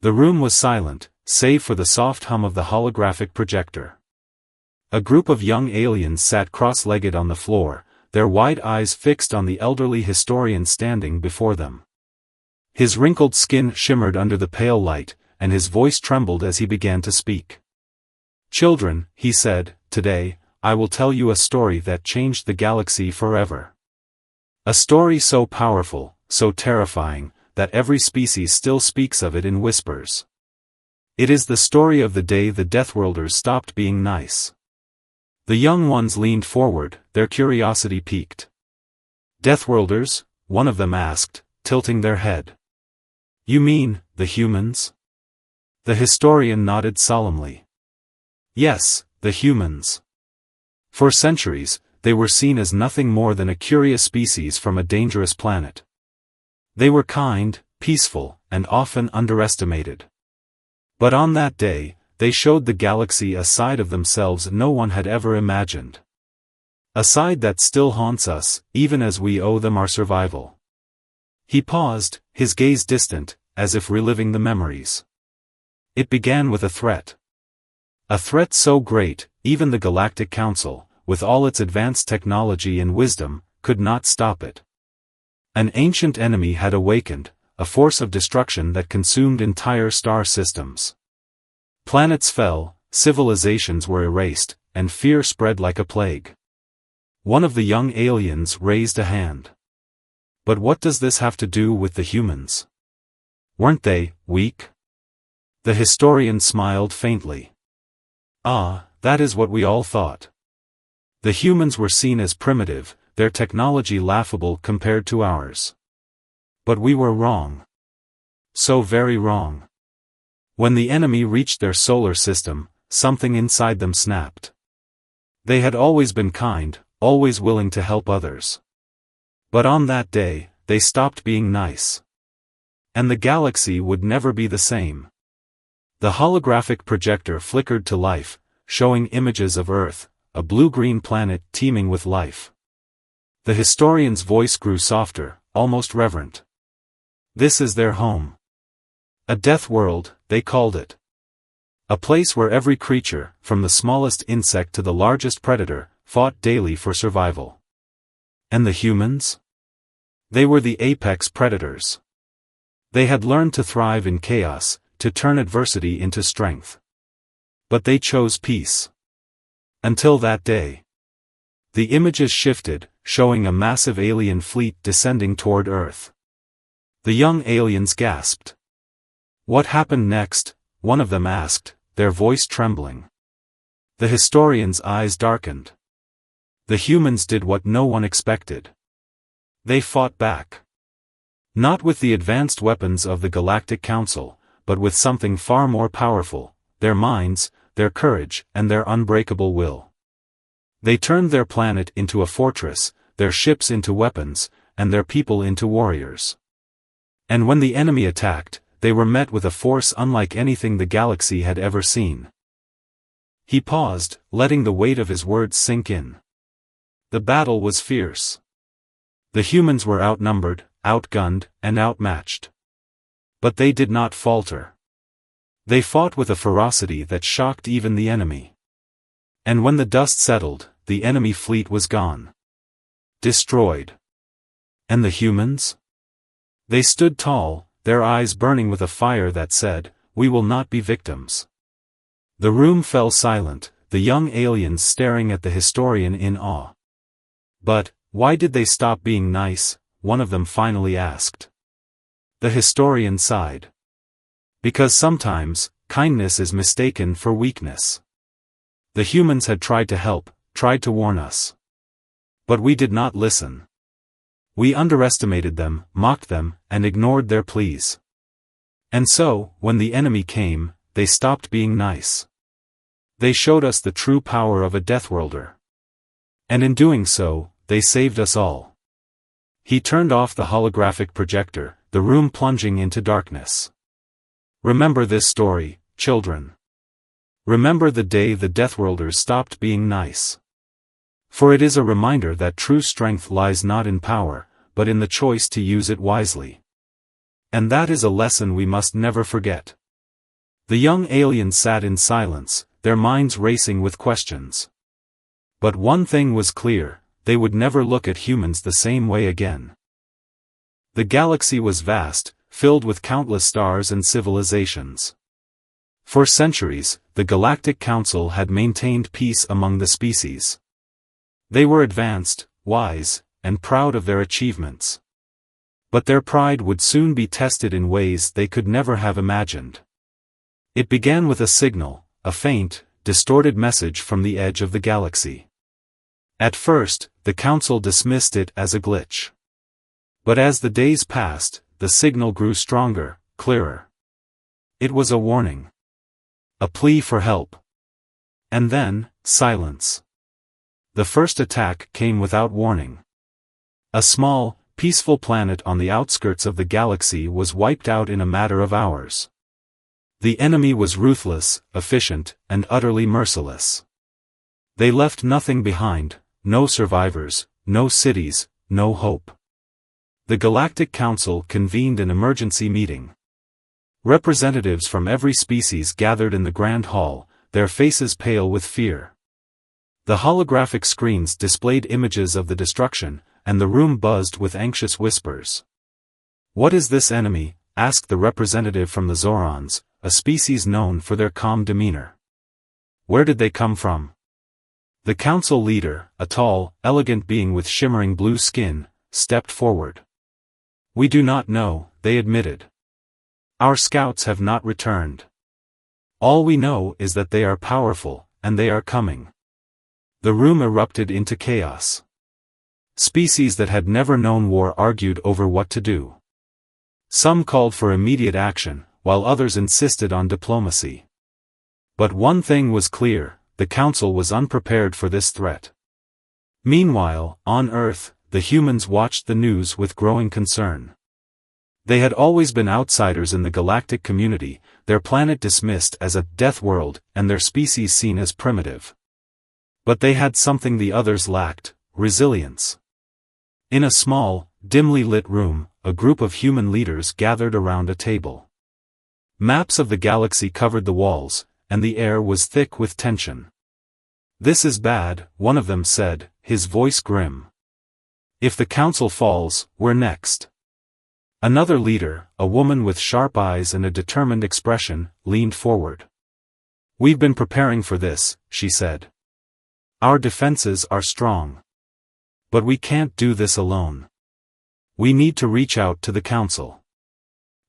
The room was silent, save for the soft hum of the holographic projector. A group of young aliens sat cross-legged on the floor, their wide eyes fixed on the elderly historian standing before them. His wrinkled skin shimmered under the pale light, and his voice trembled as he began to speak. "Children," he said, "today, I will tell you a story that changed the galaxy forever. A story so powerful, so terrifying, that every species still speaks of it in whispers. It is the story of the day the Deathworlders stopped being nice." The young ones leaned forward, their curiosity piqued. "Deathworlders?" one of them asked, tilting their head. "You mean, the humans?" The historian nodded solemnly. "Yes, the humans. For centuries, they were seen as nothing more than a curious species from a dangerous planet. They were kind, peaceful, and often underestimated. But on that day, they showed the galaxy a side of themselves no one had ever imagined. A side that still haunts us, even as we owe them our survival." He paused, his gaze distant, as if reliving the memories. "It began with a threat. A threat so great, even the Galactic Council, with all its advanced technology and wisdom, could not stop it. An ancient enemy had awakened, a force of destruction that consumed entire star systems. Planets fell, civilizations were erased, and fear spread like a plague." One of the young aliens raised a hand. "But what does this have to do with the humans? Weren't they weak?" The historian smiled faintly. "Ah, that is what we all thought. The humans were seen as primitive, their technology laughable compared to ours. But we were wrong. So very wrong. When the enemy reached their solar system, something inside them snapped. They had always been kind, always willing to help others. But on that day, they stopped being nice. And the galaxy would never be the same." The holographic projector flickered to life, showing images of Earth, a blue-green planet teeming with life. The historian's voice grew softer, almost reverent. "This is their home. A death world, they called it. A place where every creature, from the smallest insect to the largest predator, fought daily for survival." And the humans? They were the apex predators. They had learned to thrive in chaos, to turn adversity into strength. But they chose peace. Until that day. The images shifted, showing a massive alien fleet descending toward Earth. The young aliens gasped. "What happened next?" one of them asked, their voice trembling. The historian's eyes darkened. The humans did what no one expected. They fought back. Not with the advanced weapons of the Galactic Council, but with something far more powerful, their minds, their courage, and their unbreakable will. They turned their planet into a fortress, their ships into weapons, and their people into warriors. And when the enemy attacked, they were met with a force unlike anything the galaxy had ever seen. He paused, letting the weight of his words sink in. The battle was fierce. The humans were outnumbered, outgunned, and outmatched. But they did not falter. They fought with a ferocity that shocked even the enemy. And when the dust settled, the enemy fleet was gone. Destroyed. And the humans? They stood tall, their eyes burning with a fire that said, "We will not be victims." The room fell silent, the young aliens staring at the historian in awe. "But, why did they stop being nice?" one of them finally asked. The historian sighed. "Because sometimes, kindness is mistaken for weakness. The humans had tried to help, tried to warn us. But we did not listen. We underestimated them, mocked them, and ignored their pleas. And so, when the enemy came, they stopped being nice. They showed us the true power of a Deathworlder. And in doing so, they saved us all." He turned off the holographic projector, the room plunging into darkness. "Remember this story, children. Remember the day the Deathworlders stopped being nice. For it is a reminder that true strength lies not in power, but in the choice to use it wisely. And that is a lesson we must never forget." The young aliens sat in silence, their minds racing with questions. But one thing was clear, they would never look at humans the same way again. The galaxy was vast, filled with countless stars and civilizations. For centuries, the Galactic Council had maintained peace among the species. They were advanced, wise, and proud of their achievements. But their pride would soon be tested in ways they could never have imagined. It began with a signal, a faint, distorted message from the edge of the galaxy. At first, the Council dismissed it as a glitch. But as the days passed, the signal grew stronger, clearer. It was a warning. A plea for help. And then, silence. The first attack came without warning. A small, peaceful planet on the outskirts of the galaxy was wiped out in a matter of hours. The enemy was ruthless, efficient, and utterly merciless. They left nothing behind, no survivors, no cities, no hope. The Galactic Council convened an emergency meeting. Representatives from every species gathered in the Grand Hall, their faces pale with fear. The holographic screens displayed images of the destruction, and the room buzzed with anxious whispers. "What is this enemy?" asked the representative from the Zorons, a species known for their calm demeanor. "Where did they come from?" The council leader, a tall, elegant being with shimmering blue skin, stepped forward. "We do not know," they admitted. "Our scouts have not returned. All we know is that they are powerful, and they are coming." The room erupted into chaos. Species that had never known war argued over what to do. Some called for immediate action, while others insisted on diplomacy. But one thing was clear, the Council was unprepared for this threat. Meanwhile, on Earth, the humans watched the news with growing concern. They had always been outsiders in the galactic community, their planet dismissed as a death world, and their species seen as primitive. But they had something the others lacked: resilience. In a small, dimly lit room, a group of human leaders gathered around a table. Maps of the galaxy covered the walls, and the air was thick with tension. "This is bad," one of them said, his voice grim. "If the Council falls, we're next." Another leader, a woman with sharp eyes and a determined expression, leaned forward. "We've been preparing for this," she said. "Our defenses are strong. But we can't do this alone. We need to reach out to the Council."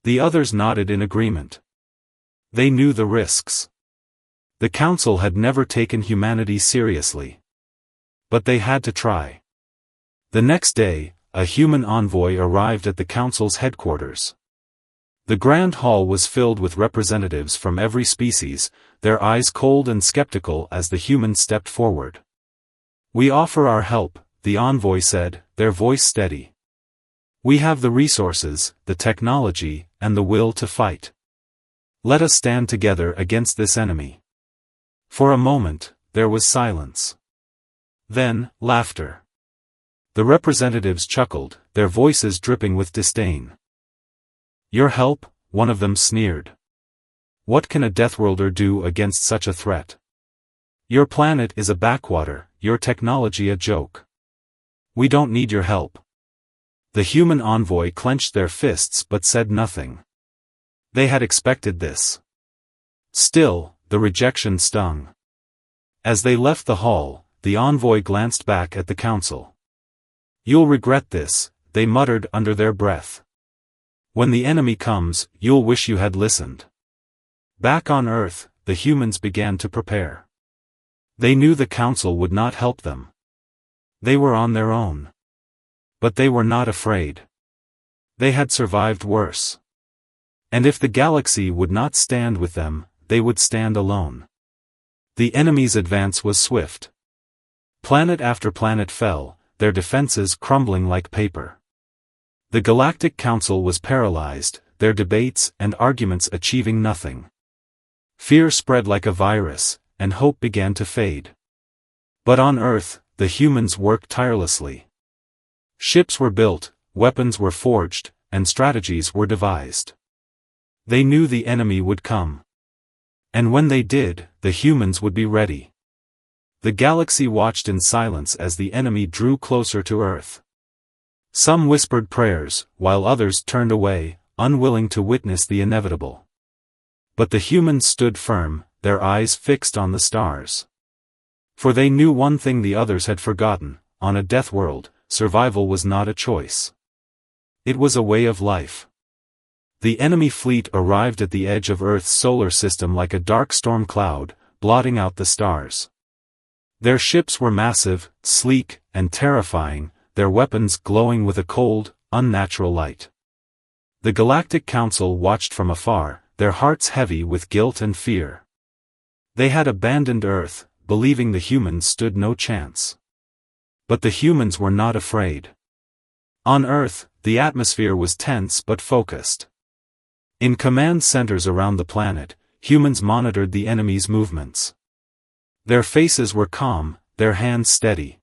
The others nodded in agreement. They knew the risks. The Council had never taken humanity seriously. But they had to try. The next day, a human envoy arrived at the Council's headquarters. The Grand Hall was filled with representatives from every species, their eyes cold and skeptical as the humans stepped forward. "We offer our help," the envoy said, their voice steady. "We have the resources, the technology, and the will to fight. Let us stand together against this enemy." For a moment, there was silence. Then, laughter. The representatives chuckled, their voices dripping with disdain. "Your help?" one of them sneered. "What can a Deathworlder do against such a threat? Your planet is a backwater, your technology a joke. We don't need your help." The human envoy clenched their fists but said nothing. They had expected this. Still, the rejection stung. As they left the hall, the envoy glanced back at the Council. "You'll regret this," they muttered under their breath. "When the enemy comes, you'll wish you had listened." Back on Earth, the humans began to prepare. They knew the Council would not help them. They were on their own. But they were not afraid. They had survived worse. And if the galaxy would not stand with them, they would stand alone. The enemy's advance was swift. Planet after planet fell, their defenses crumbling like paper. The Galactic Council was paralyzed, their debates and arguments achieving nothing. Fear spread like a virus, and hope began to fade. But on Earth, the humans worked tirelessly. Ships were built, weapons were forged, and strategies were devised. They knew the enemy would come. And when they did, the humans would be ready. The galaxy watched in silence as the enemy drew closer to Earth. Some whispered prayers, while others turned away, unwilling to witness the inevitable. But the humans stood firm, their eyes fixed on the stars. For they knew one thing the others had forgotten: on a death world, survival was not a choice. It was a way of life. The enemy fleet arrived at the edge of Earth's solar system like a dark storm cloud, blotting out the stars. Their ships were massive, sleek, and terrifying, their weapons glowing with a cold, unnatural light. The Galactic Council watched from afar, their hearts heavy with guilt and fear. They had abandoned Earth, believing the humans stood no chance. But the humans were not afraid. On Earth, the atmosphere was tense but focused. In command centers around the planet, humans monitored the enemy's movements. Their faces were calm, their hands steady.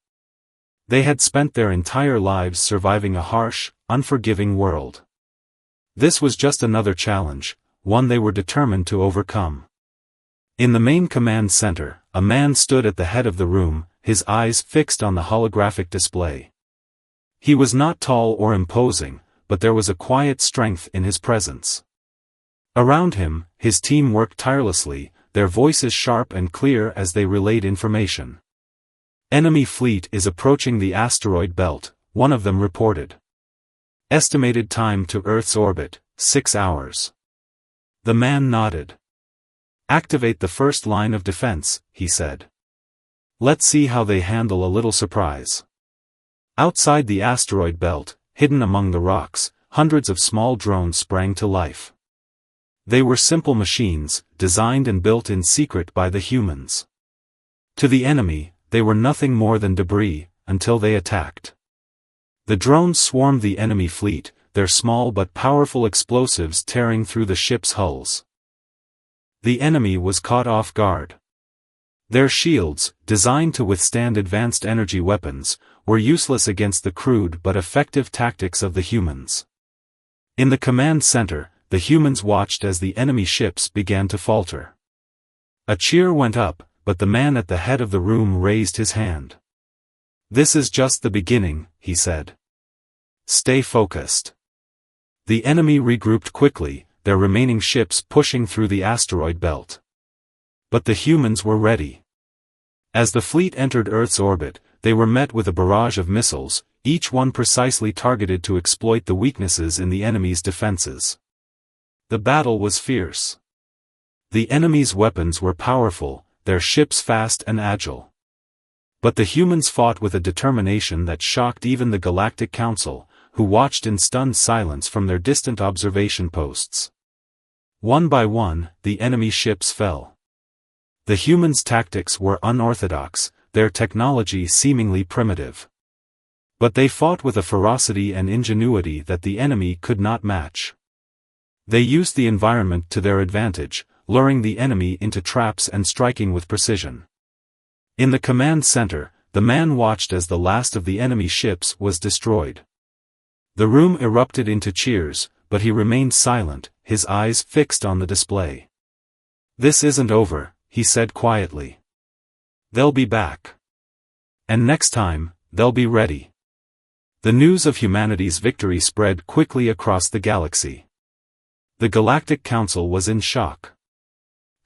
They had spent their entire lives surviving a harsh, unforgiving world. This was just another challenge, one they were determined to overcome. In the main command center, a man stood at the head of the room, his eyes fixed on the holographic display. He was not tall or imposing, but there was a quiet strength in his presence. Around him, his team worked tirelessly, their voices sharp and clear as they relayed information. "Enemy fleet is approaching the asteroid belt," one of them reported. "Estimated time to Earth's orbit, 6 hours." The man nodded. "Activate the first line of defense," he said. "Let's see how they handle a little surprise." Outside the asteroid belt, hidden among the rocks, hundreds of small drones sprang to life. They were simple machines, designed and built in secret by the humans. To the enemy, they were nothing more than debris, until they attacked. The drones swarmed the enemy fleet, their small but powerful explosives tearing through the ship's hulls. The enemy was caught off guard. Their shields, designed to withstand advanced energy weapons, were useless against the crude but effective tactics of the humans. In the command center, the humans watched as the enemy ships began to falter. A cheer went up, but the man at the head of the room raised his hand. "This is just the beginning," he said. "Stay focused." The enemy regrouped quickly, their remaining ships pushing through the asteroid belt. But the humans were ready. As the fleet entered Earth's orbit, they were met with a barrage of missiles, each one precisely targeted to exploit the weaknesses in the enemy's defenses. The battle was fierce. The enemy's weapons were powerful, their ships fast and agile. But the humans fought with a determination that shocked even the Galactic Council, who watched in stunned silence from their distant observation posts. One by one, the enemy ships fell. The humans' tactics were unorthodox, their technology seemingly primitive. But they fought with a ferocity and ingenuity that the enemy could not match. They used the environment to their advantage, luring the enemy into traps and striking with precision. In the command center, the man watched as the last of the enemy ships was destroyed. The room erupted into cheers, but he remained silent, his eyes fixed on the display. "This isn't over," he said quietly. "They'll be back. And next time, they'll be ready." The news of humanity's victory spread quickly across the galaxy. The Galactic Council was in shock.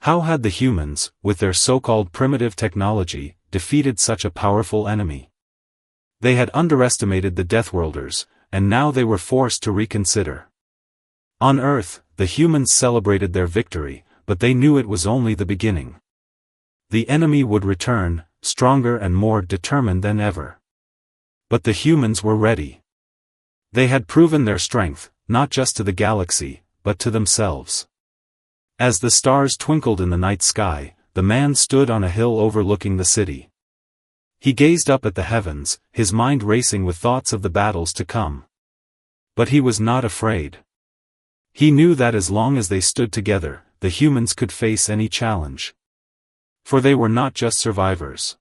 How had the humans, with their so-called primitive technology, defeated such a powerful enemy? They had underestimated the Deathworlders, and now they were forced to reconsider. On Earth, the humans celebrated their victory, but they knew it was only the beginning. The enemy would return, stronger and more determined than ever. But the humans were ready. They had proven their strength, not just to the galaxy, but to themselves. As the stars twinkled in the night sky, the man stood on a hill overlooking the city. He gazed up at the heavens, his mind racing with thoughts of the battles to come. But he was not afraid. He knew that as long as they stood together, the humans could face any challenge. For they were not just survivors.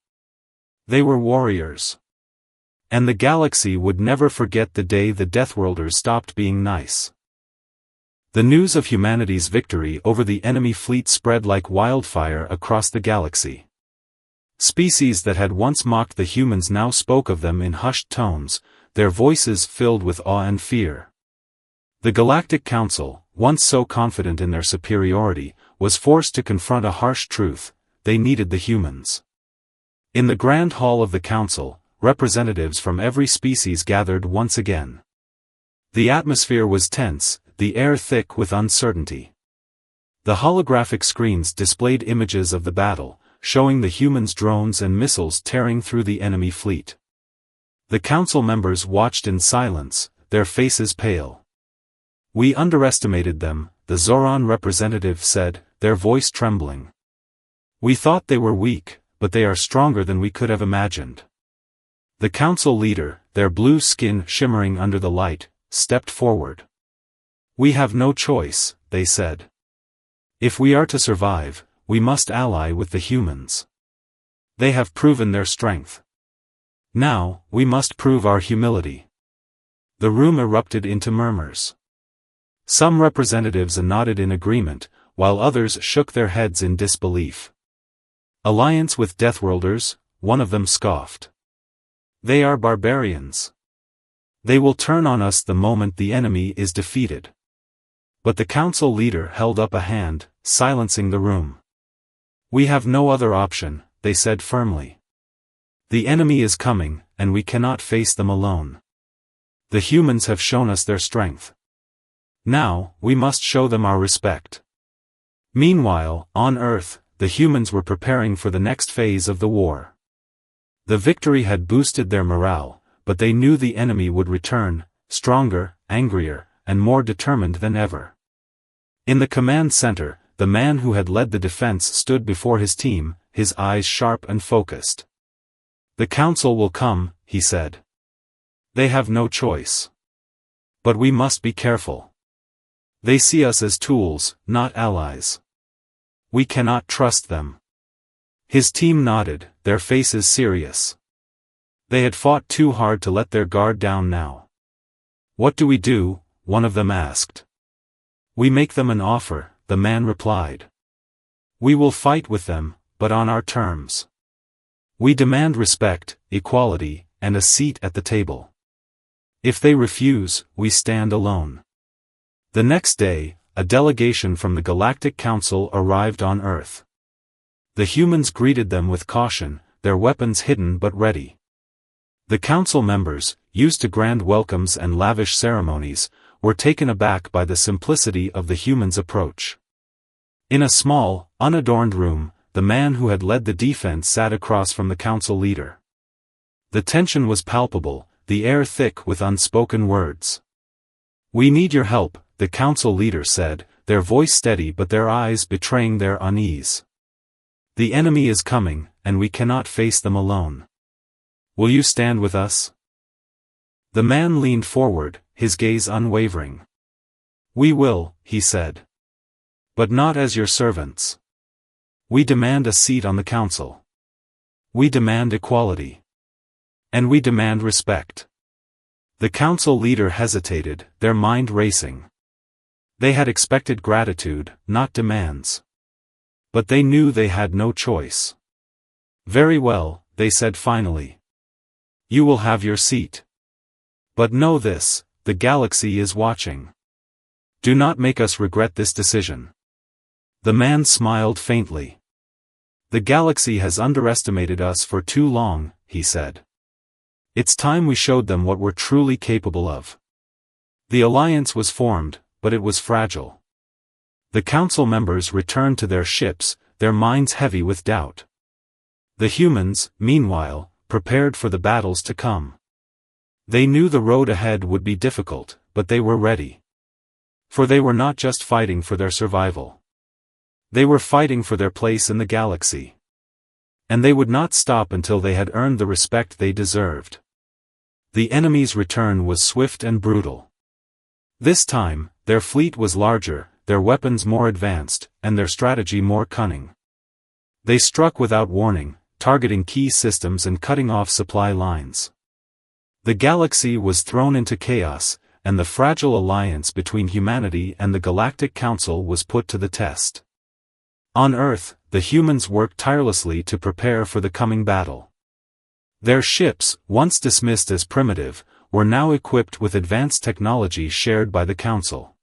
They were warriors. And the galaxy would never forget the day the Deathworlders stopped being nice. The news of humanity's victory over the enemy fleet spread like wildfire across the galaxy. Species that had once mocked the humans now spoke of them in hushed tones, their voices filled with awe and fear. The Galactic Council, once so confident in their superiority, was forced to confront a harsh truth: they needed the humans. In the Grand Hall of the Council, representatives from every species gathered once again. The atmosphere was tense, the air thick with uncertainty. The holographic screens displayed images of the battle, showing the humans' drones and missiles tearing through the enemy fleet. The council members watched in silence, their faces pale. "We underestimated them," the Zoran representative said, their voice trembling. "We thought they were weak, but they are stronger than we could have imagined." The council leader, their blue skin shimmering under the light, stepped forward. "We have no choice," they said. "If we are to survive, we must ally with the humans. They have proven their strength. Now, we must prove our humility." The room erupted into murmurs. Some representatives nodded in agreement, while others shook their heads in disbelief. "Alliance with Deathworlders," one of them scoffed. "They are barbarians. They will turn on us the moment the enemy is defeated." But the council leader held up a hand, silencing the room. "We have no other option," they said firmly. "The enemy is coming, and we cannot face them alone. The humans have shown us their strength. Now, we must show them our respect." Meanwhile, on Earth, the humans were preparing for the next phase of the war. The victory had boosted their morale, but they knew the enemy would return, stronger, angrier, and more determined than ever. In the command center, the man who had led the defense stood before his team, his eyes sharp and focused. "The council will come," he said. "They have no choice. But we must be careful. They see us as tools, not allies. We cannot trust them." His team nodded, their faces serious. They had fought too hard to let their guard down now. "What do we do?" one of them asked. "We make them an offer," the man replied. "We will fight with them, but on our terms. We demand respect, equality, and a seat at the table. If they refuse, we stand alone." The next day, a delegation from the Galactic Council arrived on Earth. The humans greeted them with caution, their weapons hidden but ready. The council members, used to grand welcomes and lavish ceremonies, were taken aback by the simplicity of the humans' approach. In a small, unadorned room, the man who had led the defense sat across from the council leader. The tension was palpable, the air thick with unspoken words. "We need your help," the council leader said, their voice steady but their eyes betraying their unease. "The enemy is coming, and we cannot face them alone. Will you stand with us?" The man leaned forward, his gaze unwavering. "We will," he said. "But not as your servants. We demand a seat on the council. We demand equality. And we demand respect." The council leader hesitated, their mind racing. They had expected gratitude, not demands. But they knew they had no choice. "Very well," they said finally. "You will have your seat. But know this, the galaxy is watching. Do not make us regret this decision." The man smiled faintly. "The galaxy has underestimated us for too long," he said. "It's time we showed them what we're truly capable of." The alliance was formed, but it was fragile. The council members returned to their ships, their minds heavy with doubt. The humans, meanwhile, prepared for the battles to come. They knew the road ahead would be difficult, but they were ready. For they were not just fighting for their survival. They were fighting for their place in the galaxy. And they would not stop until they had earned the respect they deserved. The enemy's return was swift and brutal. This time, their fleet was larger, their weapons more advanced, and their strategy more cunning. They struck without warning, targeting key systems and cutting off supply lines. The galaxy was thrown into chaos, and the fragile alliance between humanity and the Galactic Council was put to the test. On Earth, the humans worked tirelessly to prepare for the coming battle. Their ships, once dismissed as primitive, were now equipped with advanced technology shared by the Council.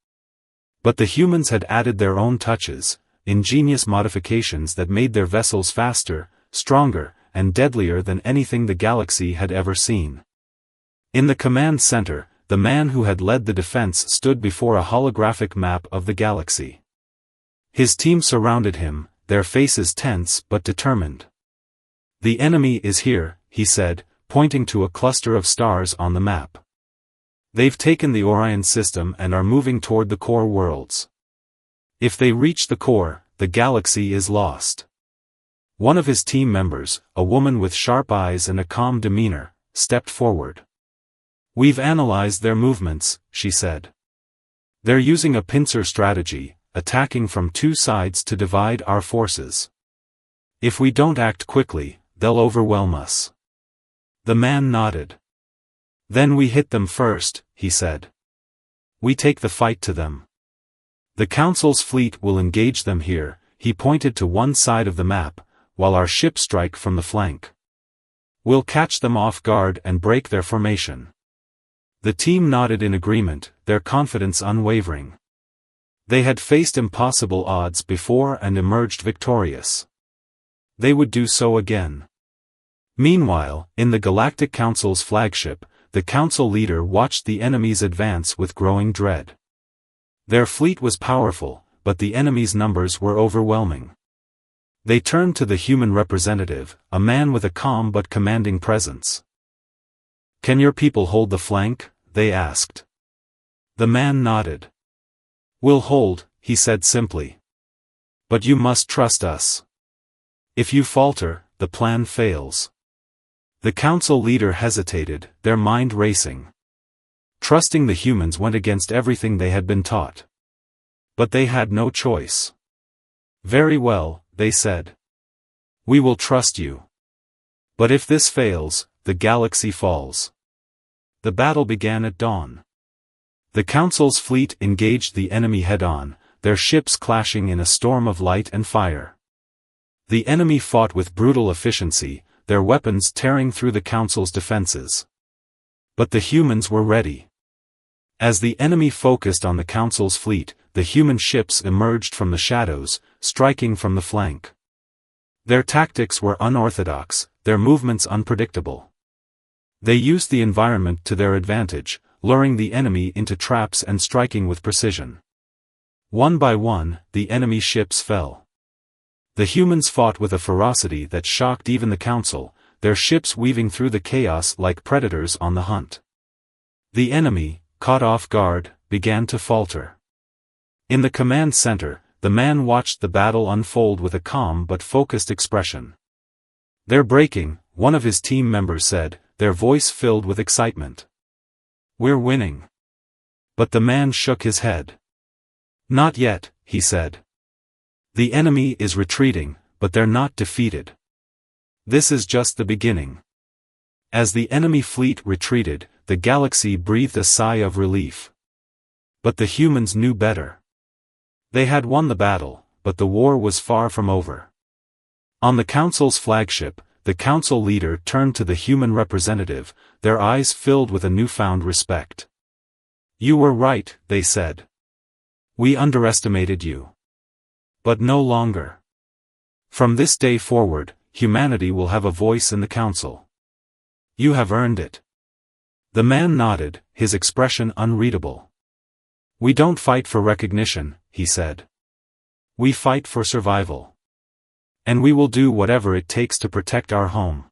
But the humans had added their own touches, ingenious modifications that made their vessels faster, stronger, and deadlier than anything the galaxy had ever seen. In the command center, the man who had led the defense stood before a holographic map of the galaxy. His team surrounded him, their faces tense but determined. "The enemy is here," he said, pointing to a cluster of stars on the map. "They've taken the Orion system and are moving toward the core worlds. If they reach the core, the galaxy is lost." One of his team members, a woman with sharp eyes and a calm demeanor, stepped forward. "We've analyzed their movements," she said. "They're using a pincer strategy, attacking from two sides to divide our forces. If we don't act quickly, they'll overwhelm us." The man nodded. "Then we hit them first," he said. "We take the fight to them. The Council's fleet will engage them here," he pointed to one side of the map, "while our ships strike from the flank. We'll catch them off guard and break their formation." The team nodded in agreement, their confidence unwavering. They had faced impossible odds before and emerged victorious. They would do so again. Meanwhile, in the Galactic Council's flagship, the Council leader watched the enemy's advance with growing dread. Their fleet was powerful, but the enemy's numbers were overwhelming. They turned to the human representative, a man with a calm but commanding presence. "Can your people hold the flank?" they asked. The man nodded. "We'll hold," he said simply. "But you must trust us. If you falter, the plan fails." The Council leader hesitated, their mind racing. Trusting the humans went against everything they had been taught. But they had no choice. "Very well," they said. "We will trust you. But if this fails, the galaxy falls." The battle began at dawn. The Council's fleet engaged the enemy head-on, their ships clashing in a storm of light and fire. The enemy fought with brutal efficiency, their weapons tearing through the Council's defenses. But the humans were ready. As the enemy focused on the Council's fleet, the human ships emerged from the shadows, striking from the flank. Their tactics were unorthodox, their movements unpredictable. They used the environment to their advantage, luring the enemy into traps and striking with precision. One by one, the enemy ships fell. The humans fought with a ferocity that shocked even the Council, their ships weaving through the chaos like predators on the hunt. The enemy, caught off guard, began to falter. In the command center, the man watched the battle unfold with a calm but focused expression. "They're breaking," one of his team members said, their voice filled with excitement. "We're winning." But the man shook his head. "Not yet," he said. "The enemy is retreating, but they're not defeated. This is just the beginning." As the enemy fleet retreated, the galaxy breathed a sigh of relief. But the humans knew better. They had won the battle, but the war was far from over. On the Council's flagship, the Council leader turned to the human representative, their eyes filled with a newfound respect. "You were right," they said. "We underestimated you. But no longer. From this day forward, humanity will have a voice in the Council. You have earned it." The man nodded, his expression unreadable. "We don't fight for recognition," he said. "We fight for survival. And we will do whatever it takes to protect our home."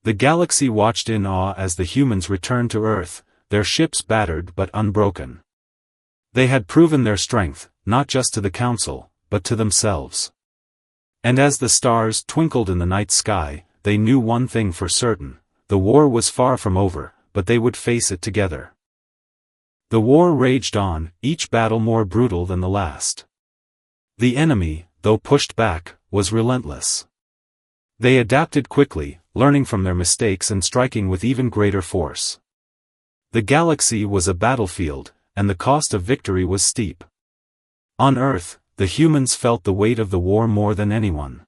The galaxy watched in awe as the humans returned to Earth, their ships battered but unbroken. They had proven their strength, not just to the Council, but to themselves. And as the stars twinkled in the night sky, they knew one thing for certain: the war was far from over, but they would face it together. The war raged on, each battle more brutal than the last. The enemy, though pushed back, was relentless. They adapted quickly, learning from their mistakes and striking with even greater force. The galaxy was a battlefield, and the cost of victory was steep. On Earth, the humans felt the weight of the war more than anyone.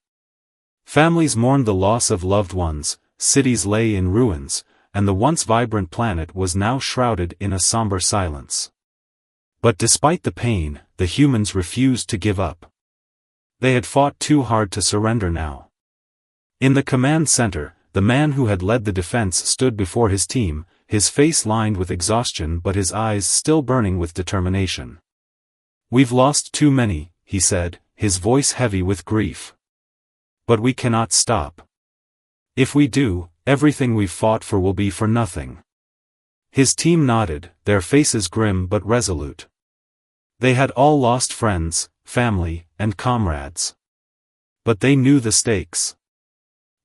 Families mourned the loss of loved ones, cities lay in ruins, and the once vibrant planet was now shrouded in a somber silence. But despite the pain, the humans refused to give up. They had fought too hard to surrender now. In the command center, the man who had led the defense stood before his team, his face lined with exhaustion but his eyes still burning with determination. "We've lost too many," he said, his voice heavy with grief. "But we cannot stop. If we do, everything we've fought for will be for nothing." His team nodded, their faces grim but resolute. They had all lost friends, family, and comrades. But they knew the stakes.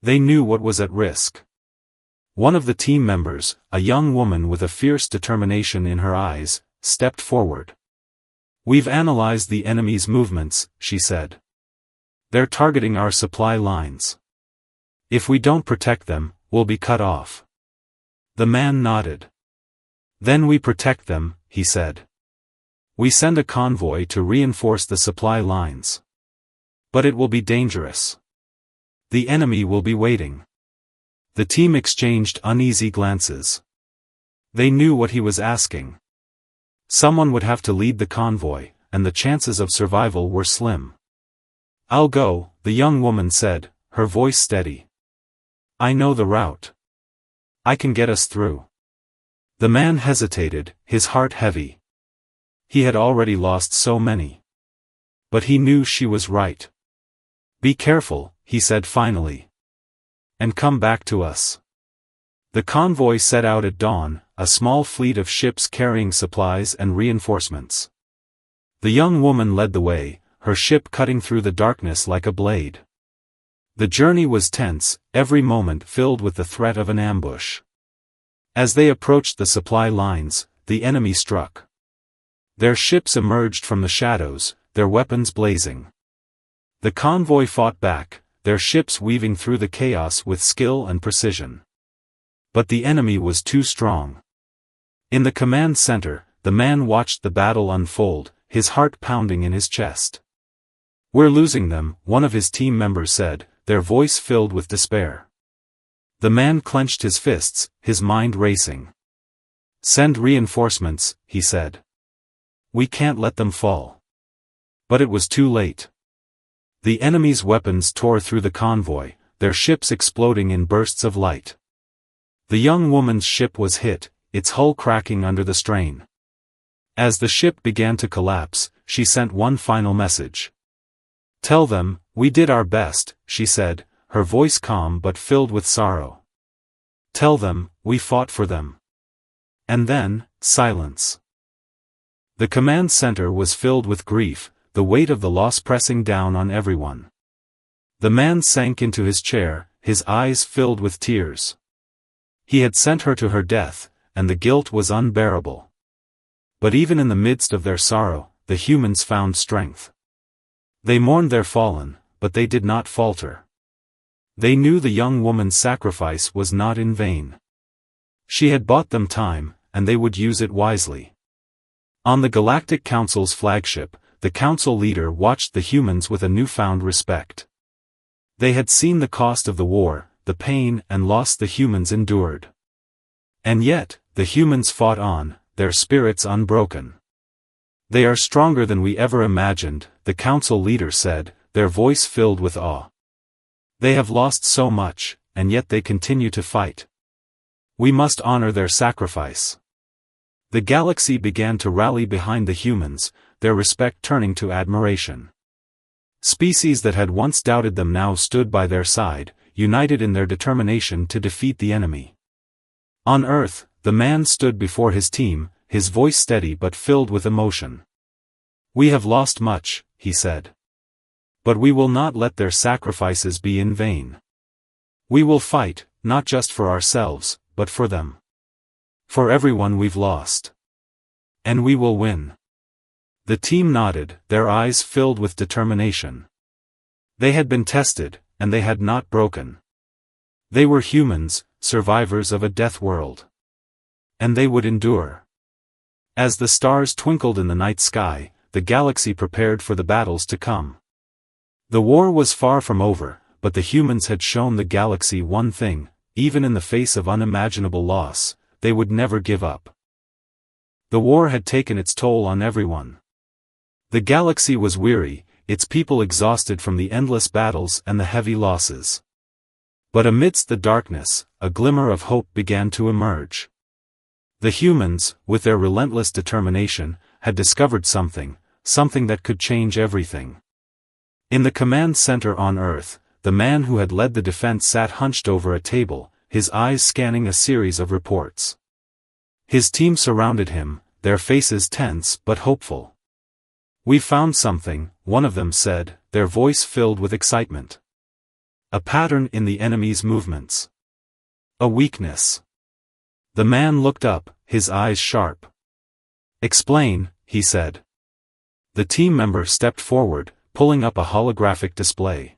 They knew what was at risk. One of the team members, a young woman with a fierce determination in her eyes, stepped forward. "We've analyzed the enemy's movements," she said. "They're targeting our supply lines. If we don't protect them, we'll be cut off." The man nodded. "Then we protect them," he said. "We send a convoy to reinforce the supply lines. But it will be dangerous. The enemy will be waiting." The team exchanged uneasy glances. They knew what he was asking. Someone would have to lead the convoy, and the chances of survival were slim. "I'll go," the young woman said, her voice steady. "I know the route. I can get us through." The man hesitated, his heart heavy. He had already lost so many. But he knew she was right. "Be careful," he said finally. "And come back to us." The convoy set out at dawn, a small fleet of ships carrying supplies and reinforcements. The young woman led the way, her ship cutting through the darkness like a blade. The journey was tense, every moment filled with the threat of an ambush. As they approached the supply lines, the enemy struck. Their ships emerged from the shadows, their weapons blazing. The convoy fought back, their ships weaving through the chaos with skill and precision. But the enemy was too strong. In the command center, the man watched the battle unfold, his heart pounding in his chest. "We're losing them," one of his team members said, their voice filled with despair. The man clenched his fists, his mind racing. "Send reinforcements," he said. "We can't let them fall." But it was too late. The enemy's weapons tore through the convoy, their ships exploding in bursts of light. The young woman's ship was hit, its hull cracking under the strain. As the ship began to collapse, she sent one final message. "Tell them, we did our best," she said, her voice calm but filled with sorrow. "Tell them, we fought for them." And then, silence. The command center was filled with grief, the weight of the loss pressing down on everyone. The man sank into his chair, his eyes filled with tears. He had sent her to her death, and the guilt was unbearable. But even in the midst of their sorrow, the humans found strength. They mourned their fallen, but they did not falter. They knew the young woman's sacrifice was not in vain. She had bought them time, and they would use it wisely. On the Galactic Council's flagship, the council leader watched the humans with a newfound respect. They had seen the cost of the war, the pain and loss the humans endured. And yet, the humans fought on, their spirits unbroken. "They are stronger than we ever imagined," the council leader said, their voice filled with awe. "They have lost so much, and yet they continue to fight. We must honor their sacrifice." The galaxy began to rally behind the humans, their respect turning to admiration. Species that had once doubted them now stood by their side, united in their determination to defeat the enemy. On Earth, the man stood before his team, his voice steady but filled with emotion. "We have lost much," he said. "But we will not let their sacrifices be in vain. We will fight, not just for ourselves, but for them. For everyone we've lost. And we will win." The team nodded, their eyes filled with determination. They had been tested, and they had not broken. They were humans, survivors of a death world. and they would endure. As the stars twinkled in the night sky, the galaxy prepared for the battles to come. The war was far from over, but the humans had shown the galaxy one thing: even in the face of unimaginable loss, they would never give up. The war had taken its toll on everyone. The galaxy was weary, its people exhausted from the endless battles and the heavy losses. But amidst the darkness, a glimmer of hope began to emerge. The humans, with their relentless determination, had discovered something that could change everything. In the command center on Earth, the man who had led the defense sat hunched over a table, his eyes scanning a series of reports. His team surrounded him, their faces tense but hopeful. "We found something," one of them said, their voice filled with excitement. "A pattern in the enemy's movements. A weakness." The man looked up, his eyes sharp. "Explain," he said. The team member stepped forward, pulling up a holographic display.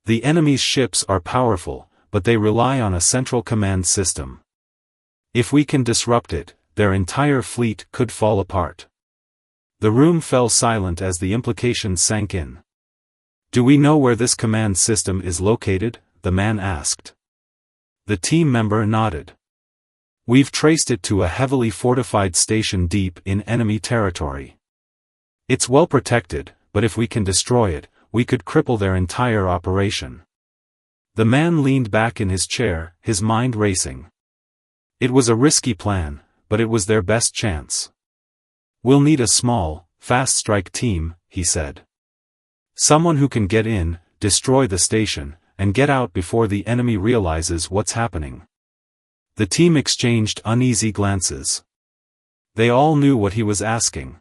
"The enemy's ships are powerful, but they rely on a central command system. If we can disrupt it, their entire fleet could fall apart." The room fell silent as the implications sank in. "Do we know where this command system is located?" the man asked. The team member nodded. "We've traced it to a heavily fortified station deep in enemy territory. It's well protected, but if we can destroy it, we could cripple their entire operation." The man leaned back in his chair, his mind racing. It was a risky plan, but it was their best chance. "We'll need a small, fast strike team," he said. "Someone who can get in, destroy the station, and get out before the enemy realizes what's happening." The team exchanged uneasy glances. They all knew what he was asking.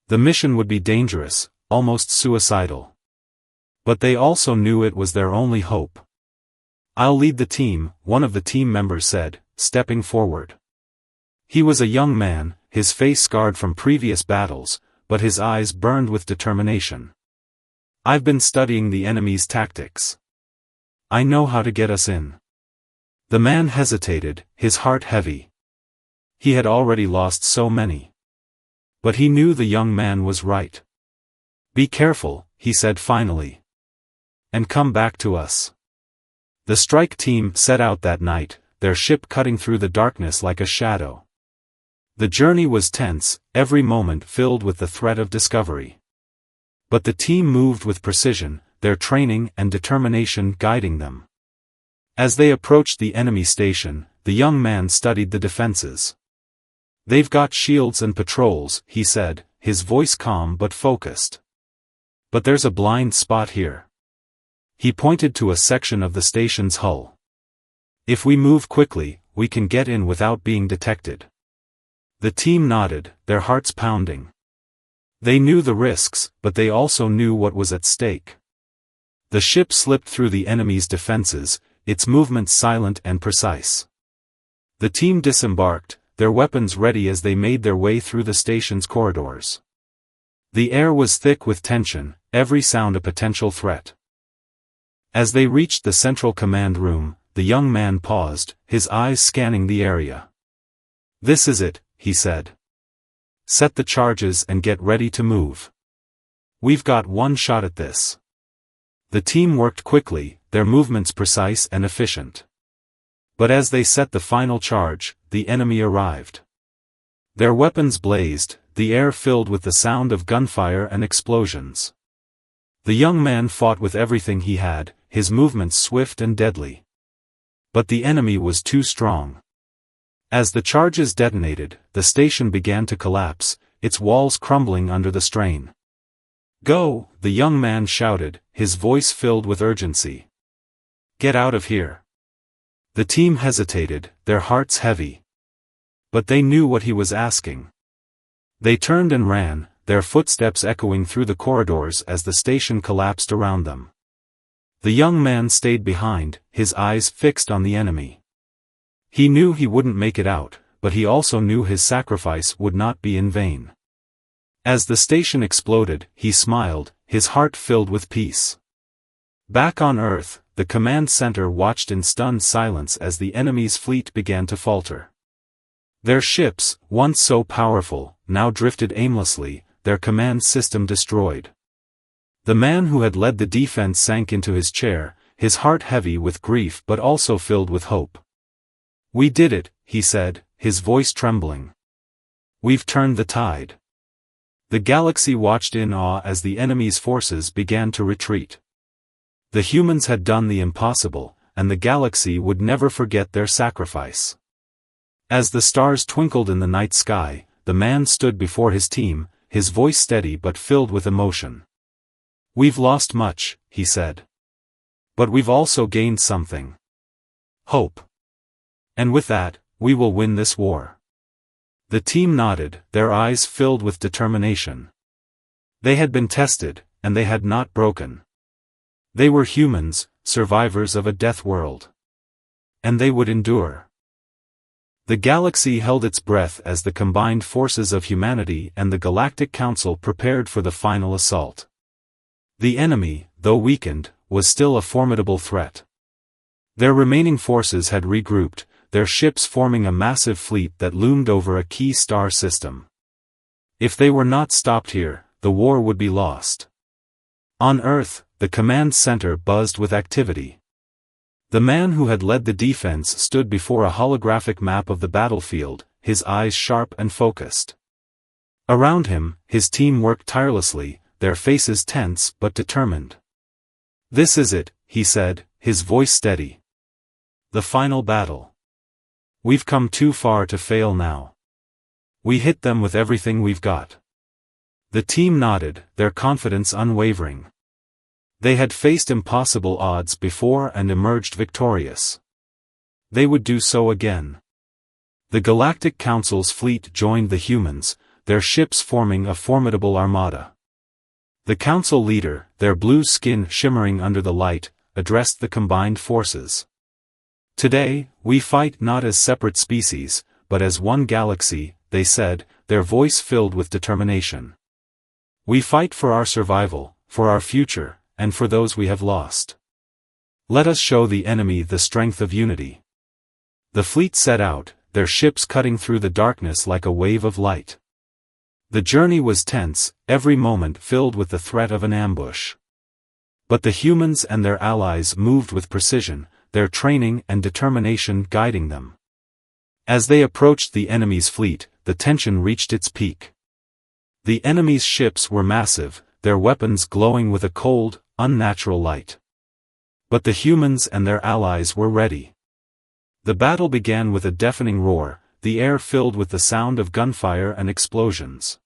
The mission would be dangerous, almost suicidal. But they also knew it was their only hope. "I'll lead the team," one of the team members said, stepping forward. He was a young man, his face scarred from previous battles, but his eyes burned with determination. "I've been studying the enemy's tactics. I know how to get us in." The man hesitated, his heart heavy. He had already lost so many. But he knew the young man was right. "Be careful," he said finally. "And come back to us." The strike team set out that night, their ship cutting through the darkness like a shadow. The journey was tense, every moment filled with the threat of discovery. But the team moved with precision, their training and determination guiding them. As they approached the enemy station, the young man studied the defenses. "They've got shields and patrols," he said, his voice calm but focused. "But there's a blind spot here." He pointed to a section of the station's hull. "If we move quickly, we can get in without being detected." The team nodded, their hearts pounding. They knew the risks, but they also knew what was at stake. The ship slipped through the enemy's defenses, its movements silent and precise. The team disembarked, their weapons ready as they made their way through the station's corridors. The air was thick with tension, every sound a potential threat. As they reached the central command room, the young man paused, his eyes scanning the area. "This is it," he said. "Set the charges and get ready to move. We've got one shot at this." The team worked quickly, their movements precise and efficient. But as they set the final charge, the enemy arrived. Their weapons blazed, the air filled with the sound of gunfire and explosions. The young man fought with everything he had, his movements swift and deadly. But the enemy was too strong. As the charges detonated, the station began to collapse, its walls crumbling under the strain. "Go!" the young man shouted, his voice filled with urgency. "Get out of here." The team hesitated, their hearts heavy. But they knew what he was asking. They turned and ran, their footsteps echoing through the corridors as the station collapsed around them. The young man stayed behind, his eyes fixed on the enemy. He knew he wouldn't make it out, but he also knew his sacrifice would not be in vain. As the station exploded, he smiled, his heart filled with peace. Back on Earth, the command center watched in stunned silence as the enemy's fleet began to falter. Their ships, once so powerful, now drifted aimlessly, their command system destroyed. The man who had led the defense sank into his chair, his heart heavy with grief but also filled with hope. "We did it," he said, his voice trembling. "We've turned the tide." The galaxy watched in awe as the enemy's forces began to retreat. The humans had done the impossible, and the galaxy would never forget their sacrifice. As the stars twinkled in the night sky, the man stood before his team, his voice steady but filled with emotion. "We've lost much," he said. "But we've also gained something. Hope. And with that, we will win this war." The team nodded, their eyes filled with determination. They had been tested, and they had not broken. They were humans, survivors of a death world. And they would endure. The galaxy held its breath as the combined forces of humanity and the Galactic Council prepared for the final assault. The enemy, though weakened, was still a formidable threat. Their remaining forces had regrouped, their ships forming a massive fleet that loomed over a key star system. If they were not stopped here, the war would be lost. On Earth, the command center buzzed with activity. The man who had led the defense stood before a holographic map of the battlefield, his eyes sharp and focused. Around him, his team worked tirelessly, their faces tense but determined. "This is it," he said, his voice steady. "The final battle. We've come too far to fail now. We hit them with everything we've got." The team nodded, their confidence unwavering. They had faced impossible odds before and emerged victorious. They would do so again. The Galactic Council's fleet joined the humans, their ships forming a formidable armada. The council leader, their blue skin shimmering under the light, addressed the combined forces. "Today, we fight not as separate species, but as one galaxy," they said, their voice filled with determination. "We fight for our survival, for our future, and for those we have lost. Let us show the enemy the strength of unity." The fleet set out, their ships cutting through the darkness like a wave of light. The journey was tense, every moment filled with the threat of an ambush. But the humans and their allies moved with precision, their training and determination guiding them. As they approached the enemy's fleet, the tension reached its peak. The enemy's ships were massive, their weapons glowing with a cold, unnatural light. But the humans and their allies were ready. The battle began with a deafening roar, the air filled with the sound of gunfire and explosions.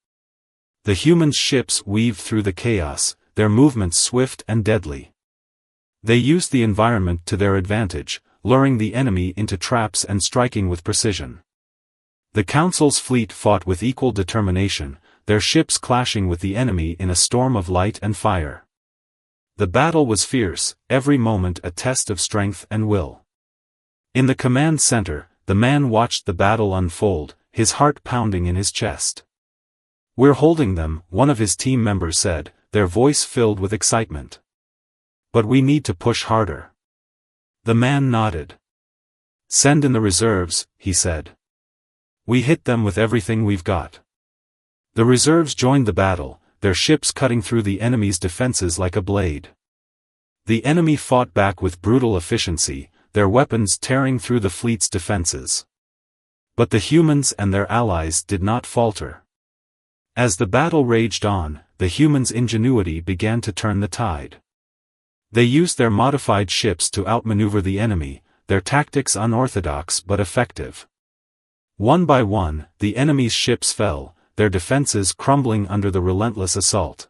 The humans' ships weaved through the chaos, their movements swift and deadly. They used the environment to their advantage, luring the enemy into traps and striking with precision. The Council's fleet fought with equal determination, their ships clashing with the enemy in a storm of light and fire. The battle was fierce, every moment a test of strength and will. In the command center, the man watched the battle unfold, his heart pounding in his chest. "We're holding them," one of his team members said, their voice filled with excitement. "But we need to push harder." The man nodded. "Send in the reserves," he said. "We hit them with everything we've got." The reserves joined the battle, their ships cutting through the enemy's defenses like a blade. The enemy fought back with brutal efficiency, their weapons tearing through the fleet's defenses. But the humans and their allies did not falter. As the battle raged on, the humans' ingenuity began to turn the tide. They used their modified ships to outmaneuver the enemy, their tactics unorthodox but effective. One by one, the enemy's ships fell, their defenses crumbling under the relentless assault.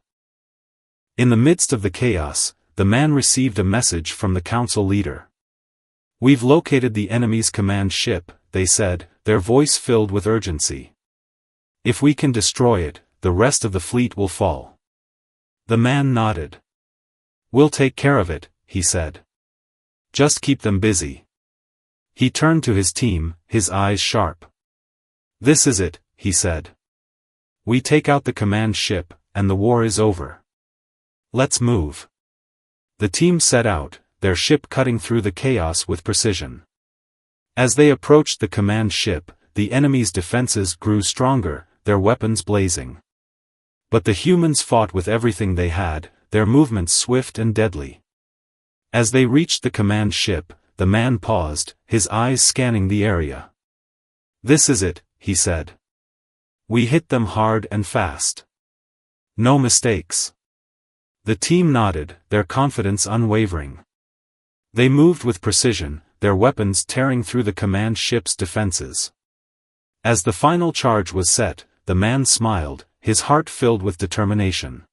In the midst of the chaos, the man received a message from the council leader. "We've located the enemy's command ship," they said, their voice filled with urgency. "If we can destroy it, the rest of the fleet will fall." The man nodded. "We'll take care of it," he said. "Just keep them busy." He turned to his team, his eyes sharp. "This is it," he said. "We take out the command ship, and the war is over. Let's move." The team set out, their ship cutting through the chaos with precision. As they approached the command ship, the enemy's defenses grew stronger, their weapons blazing. But the humans fought with everything they had, their movements swift and deadly. As they reached the command ship, the man paused, his eyes scanning the area. "This is it," he said. "We hit them hard and fast. No mistakes." The team nodded, their confidence unwavering. They moved with precision, their weapons tearing through the command ship's defenses. As the final charge was set, the man smiled, his heart filled with determination.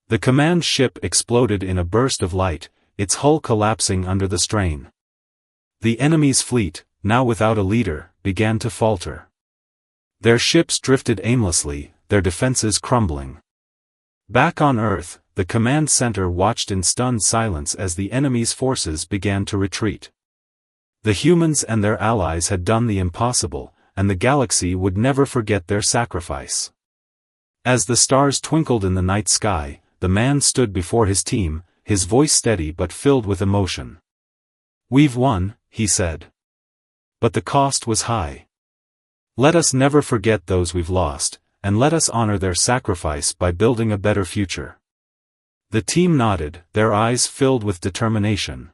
The command ship exploded in a burst of light, its hull collapsing under the strain. The enemy's fleet, now without a leader, began to falter. Their ships drifted aimlessly, their defenses crumbling. Back on Earth, the command center watched in stunned silence as the enemy's forces began to retreat. The humans and their allies had done the impossible, and the galaxy would never forget their sacrifice. As the stars twinkled in the night sky, the man stood before his team, his voice steady but filled with emotion. "We've won," he said. "But the cost was high. Let us never forget those we've lost, and let us honor their sacrifice by building a better future." The team nodded, their eyes filled with determination.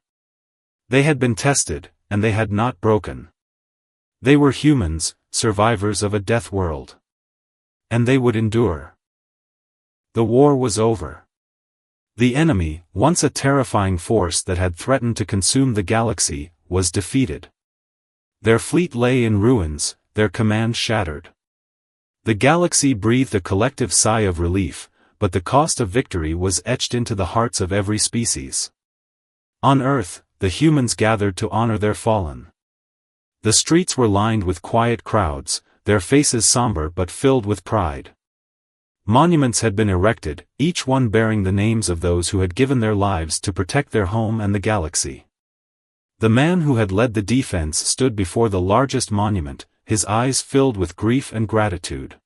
They had been tested, and they had not broken. They were humans, survivors of a death world. And they would endure. The war was over. The enemy, once a terrifying force that had threatened to consume the galaxy, was defeated. Their fleet lay in ruins, their command shattered. The galaxy breathed a collective sigh of relief, but the cost of victory was etched into the hearts of every species. On Earth, the humans gathered to honor their fallen. The streets were lined with quiet crowds, their faces somber but filled with pride. Monuments had been erected, each one bearing the names of those who had given their lives to protect their home and the galaxy. The man who had led the defense stood before the largest monument, his eyes filled with grief and gratitude.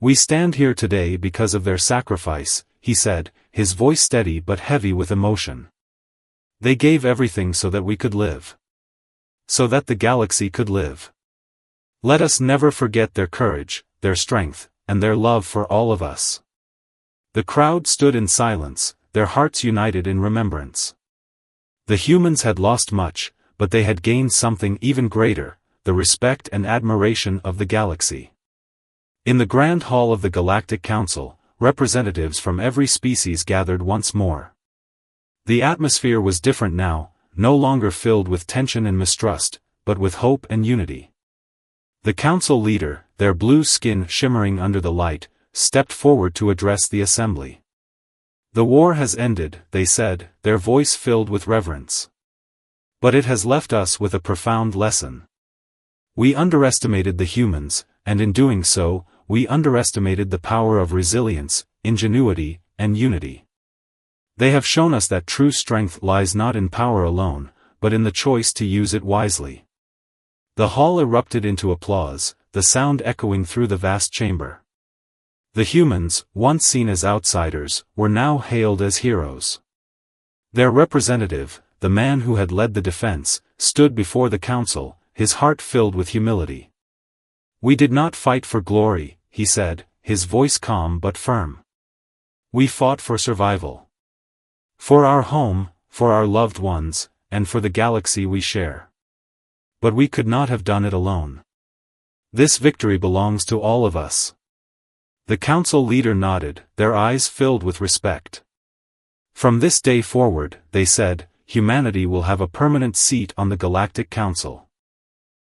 "We stand here today because of their sacrifice," he said, his voice steady but heavy with emotion. "They gave everything so that we could live. So that the galaxy could live. Let us never forget their courage, their strength, and their love for all of us." The crowd stood in silence, their hearts united in remembrance. The humans had lost much, but they had gained something even greater, the respect and admiration of the galaxy. In the Grand Hall of the Galactic Council, representatives from every species gathered once more. The atmosphere was different now, no longer filled with tension and mistrust, but with hope and unity. The council leader, their blue skin shimmering under the light, stepped forward to address the assembly. "The war has ended," they said, their voice filled with reverence. "But it has left us with a profound lesson. We underestimated the humans, and in doing so, we underestimated the power of resilience, ingenuity, and unity. They have shown us that true strength lies not in power alone, but in the choice to use it wisely." The hall erupted into applause, the sound echoing through the vast chamber. The humans, once seen as outsiders, were now hailed as heroes. Their representative, the man who had led the defense, stood before the council, his heart filled with humility. "We did not fight for glory," he said, his voice calm but firm. "We fought for survival. For our home, for our loved ones, and for the galaxy we share. But we could not have done it alone. This victory belongs to all of us." The council leader nodded, their eyes filled with respect. "From this day forward," they said, "humanity will have a permanent seat on the Galactic Council.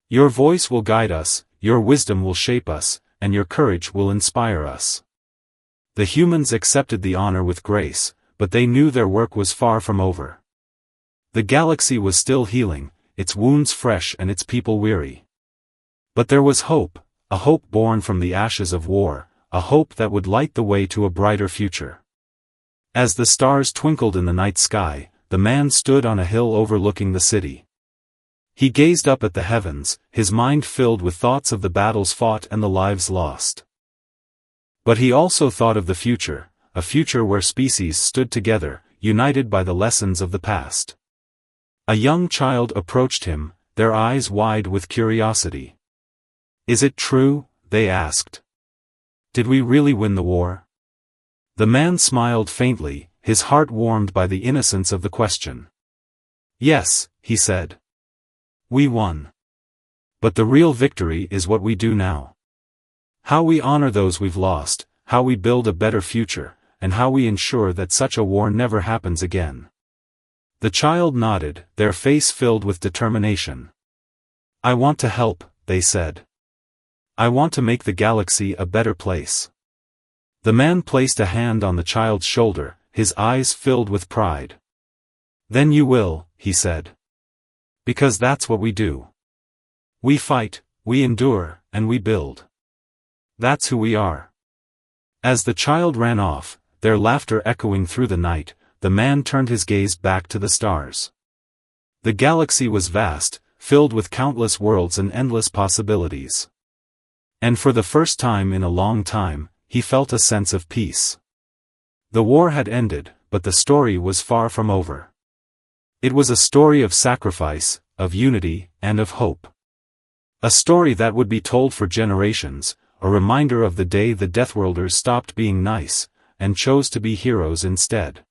Your voice will guide us, your wisdom will shape us, and your courage will inspire us." The humans accepted the honor with grace, but they knew their work was far from over. The galaxy was still healing, its wounds fresh and its people weary. But there was hope, a hope born from the ashes of war, a hope that would light the way to a brighter future. As the stars twinkled in the night sky, the man stood on a hill overlooking the city. He gazed up at the heavens, his mind filled with thoughts of the battles fought and the lives lost. But he also thought of the future, a future where species stood together, united by the lessons of the past. A young child approached him, their eyes wide with curiosity. Is it true? They asked. Did we really win the war? The man smiled faintly, his heart warmed by the innocence of the question. Yes, he said. We won. But the real victory is what we do now. How we honor those we've lost, how we build a better future, and how we ensure that such a war never happens again. The child nodded, their face filled with determination. I want to help, they said. I want to make the galaxy a better place. The man placed a hand on the child's shoulder, his eyes filled with pride. Then you will, he said. Because that's what we do. We fight, we endure, and we build. That's who we are. As the child ran off, their laughter echoing through the night, the man turned his gaze back to the stars. The galaxy was vast, filled with countless worlds and endless possibilities. And for the first time in a long time, he felt a sense of peace. The war had ended, but the story was far from over. It was a story of sacrifice, of unity, and of hope. A story that would be told for generations, a reminder of the day the Deathworlders stopped being nice, and chose to be heroes instead.